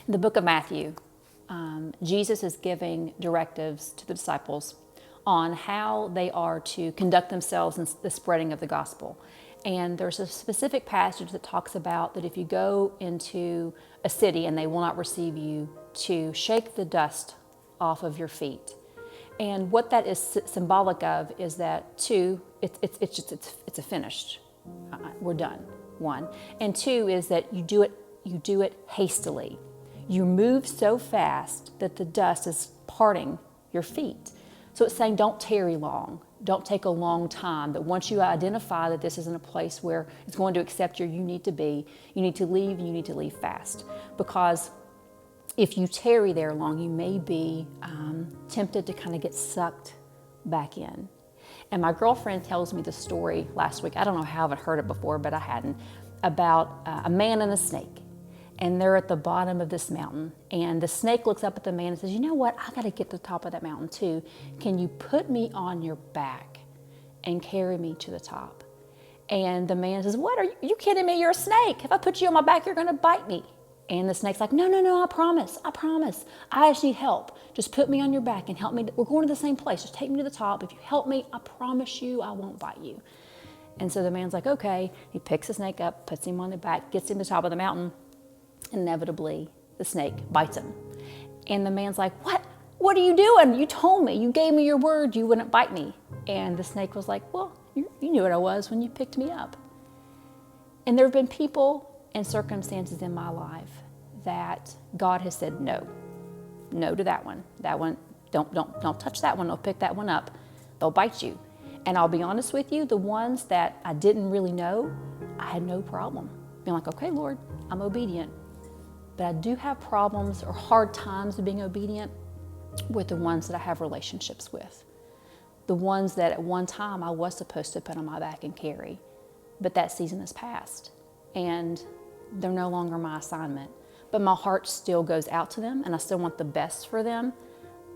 In the book of Matthew, Jesus is giving directives to the disciples on how they are to conduct themselves in the spreading of the gospel. And there's a specific passage that talks about that if you go into a city and they will not receive you, to shake the dust off of your feet. And what that is symbolic of is that it's a finished. We're done. One. And two is that you do it hastily. You move so fast that the dust is parting your feet. So it's saying don't tarry long. Don't take a long time. That once you identify that this isn't a place where it's going to accept you need to be, you need to leave, and you need to leave fast. Because if you tarry there long, you may be tempted to kind of get sucked back in. And my girlfriend tells me the story last week. I don't know how I've heard it before, but I hadn't, about a man and a snake. And they're at the bottom of this mountain. And the snake looks up at the man and says, you know what? I got to get to the top of that mountain too. Can you put me on your back and carry me to the top? And the man says, what, are you kidding me? You're a snake. If I put you on my back, you're going to bite me. And the snake's like, no, I promise. I just need help. Just put me on your back and help me. We're going to the same place. Just take me to the top. If you help me, I promise you I won't bite you. And so the man's like, okay. He picks the snake up, puts him on the back, gets him to the top of the mountain. Inevitably, the snake bites him. And the man's like, what are you doing? You told me, you gave me your word you wouldn't bite me. And the snake was like, well, you knew what I was when you picked me up. And there have been people and circumstances in my life that God has said no to that one. Don't touch that one. They'll pick that one up. They'll bite you. And I'll be honest with you, the ones that I didn't really know, I had no problem being like, okay, Lord, I'm obedient. But I do have problems or hard times with being obedient with the ones that I have relationships with. The ones that at one time I was supposed to put on my back and carry. But that season has passed. And they're no longer my assignment. But my heart still goes out to them, and I still want the best for them.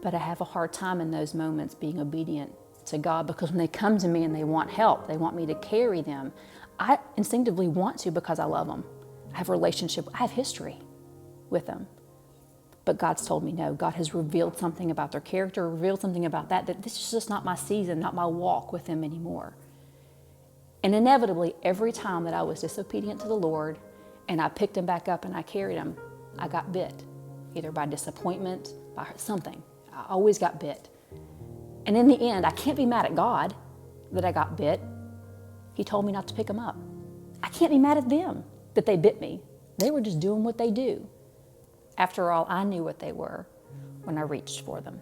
But I have a hard time in those moments being obedient to God, because when they come to me and they want help, they want me to carry them, I instinctively want to because I love them. I have a relationship, I have history with them. But God's told me no. God has revealed something about their character, revealed something about that this is just not my season, not my walk with them anymore. And inevitably, every time that I was disobedient to the Lord and I picked him back up and I carried him, I got bit, either by disappointment, by something. I always got bit. And in the end, I can't be mad at God that I got bit. He told me not to pick him up. I can't be mad at them that they bit me. They were just doing what they do. After all, I knew what they were when I reached for them.